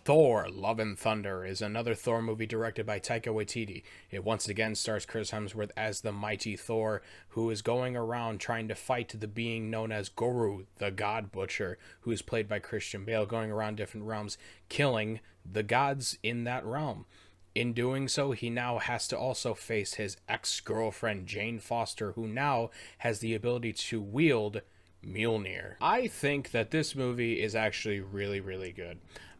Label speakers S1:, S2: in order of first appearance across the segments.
S1: Thor: Love and Thunder is another Thor movie directed by Taika Waititi. It once again stars Chris Hemsworth as the mighty Thor, who is going around trying to fight the being known as Guru, the God Butcher, who is played by Christian Bale, going around different realms, killing the gods in that realm. In doing so, he now has to also face his ex-girlfriend Jane Foster, who now has the ability to wield Mjolnir. I think that this movie is actually really, really good.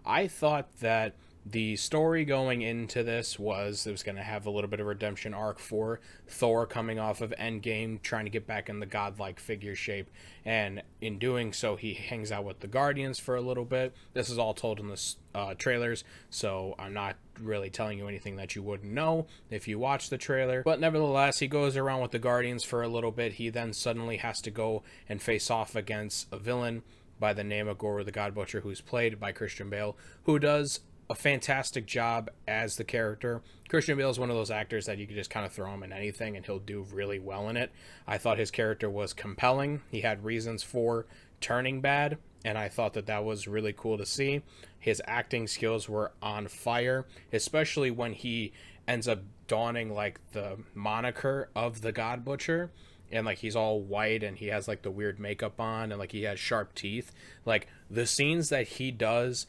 S1: I thought that the story going into this was it was going to have a little bit of redemption arc for Thor coming off of Endgame, trying to get back in the godlike figure shape, and in doing so, he hangs out with the Guardians for a little bit. This is all told in the trailers, so I'm not really telling you anything that you wouldn't know if you watch the trailer. But nevertheless, he goes around with the Guardians for a little bit. He then suddenly has to go and face off against a villain by the name of Goro the God Butcher, who's played by Christian Bale, who does a fantastic job as the character. Christian Bale is one of those actors that you can just kind of throw him in anything and he'll do really well in it. I thought his character was compelling. He had reasons for turning bad, and I thought that that was really cool to see. His acting skills were on fire, especially when he ends up donning like the moniker of the God Butcher, and like he's all white and he has like the weird makeup on and like he has sharp teeth. Like the scenes that he does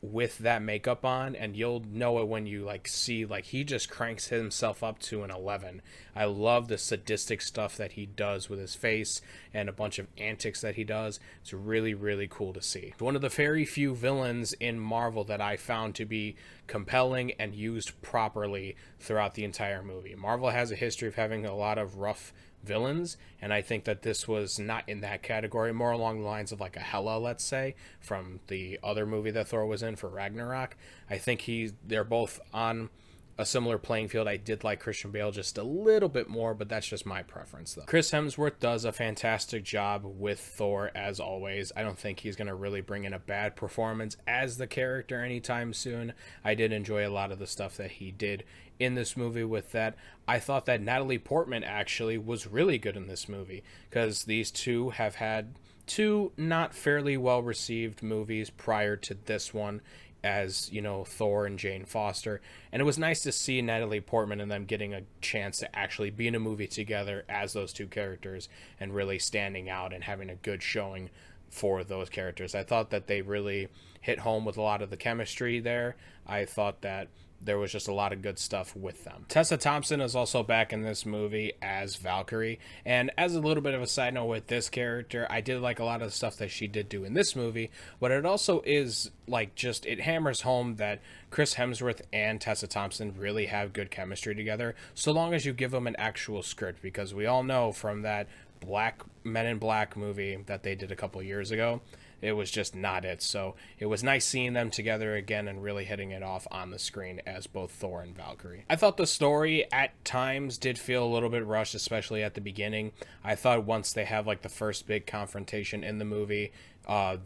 S1: with that makeup on, and you'll know it when you like see like he just cranks himself up to an 11. I love the sadistic stuff that he does with his face and a bunch of antics that he does. It's really, really cool to see. One of the very few villains in Marvel that I found to be compelling and used properly throughout the entire movie. Marvel has a history of having a lot of rough villains, and I think that this was not in that category, more along the lines of like a Hela, let's say, from the other movie that Thor was in for Ragnarok. I think they're both on a similar playing field. I did like Christian Bale just a little bit more, but that's just my preference though. Chris Hemsworth does a fantastic job with Thor as always. I don't think he's going to really bring in a bad performance as the character anytime soon. I did enjoy a lot of the stuff that he did in this movie with that. I thought that Natalie Portman actually was really good in this movie, because these two have had two not fairly well received movies prior to this one, as you know, Thor and Jane Foster, and it was nice to see Natalie Portman and them getting a chance to actually be in a movie together as those two characters and really standing out and having a good showing for those characters. I thought that they really hit home with a lot of the chemistry there. I thought that there was just a lot of good stuff with them. Tessa Thompson is also back in this movie as Valkyrie, and as a little bit of a side note with this character, I did like a lot of the stuff that she did do in this movie, but it also is like just, it hammers home that Chris Hemsworth and Tessa Thompson really have good chemistry together, so long as you give them an actual script, because we all know from that Men in Black movie that they did a couple years ago, it was just not it. So it was nice seeing them together again and really hitting it off on the screen as both Thor and Valkyrie. I thought the story at times did feel a little bit rushed, especially at the beginning. I thought once they have like the first big confrontation in the movie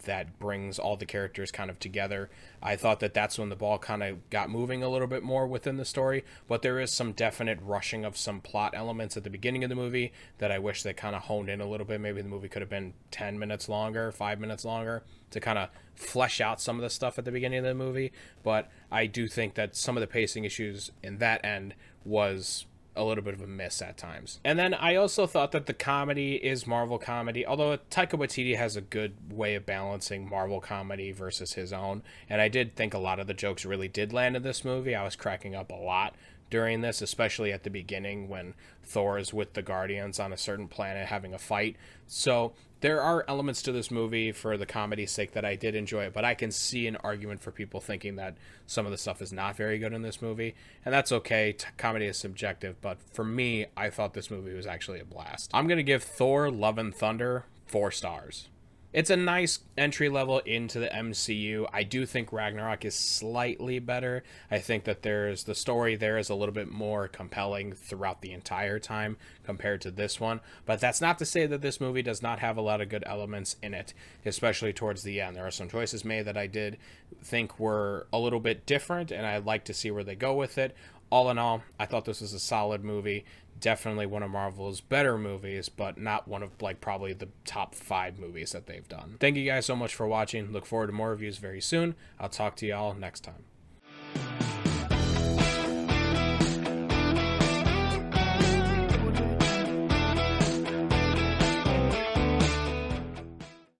S1: that brings all the characters kind of together, I thought that that's when the ball kind of got moving a little bit more within the story, but there is some definite rushing of some plot elements at the beginning of the movie that I wish they kind of honed in a little bit. Maybe the movie could have been 10 minutes longer, 5 minutes longer, to kind of flesh out some of the stuff at the beginning of the movie, but I do think that some of the pacing issues in that end was a little bit of a miss at times. And then I also thought that the comedy is Marvel comedy, although Taika Waititi has a good way of balancing Marvel comedy versus his own, and I did think a lot of the jokes really did land in this movie. I was cracking up a lot during this, especially at the beginning when Thor is with the Guardians on a certain planet having a fight. So there are elements to this movie for the comedy's sake that I did enjoy, but I can see an argument for people thinking that some of the stuff is not very good in this movie, and that's okay. Comedy is subjective, but for me, I thought this movie was actually a blast. I'm going to give Thor: Love and Thunder 4 stars. It's a nice entry level into the MCU. I do think Ragnarok is slightly better. I think that the story there is a little bit more compelling throughout the entire time compared to this one. But that's not to say that this movie does not have a lot of good elements in it, especially towards the end. There are some choices made that I did think were a little bit different, and I'd like to see where they go with it. All in all, I thought this was a solid movie Definitely one of Marvel's better movies, but not one of like probably the top 5 movies that they've done. Thank you guys so much for watching. Look forward to more reviews very soon. I'll talk to y'all next time.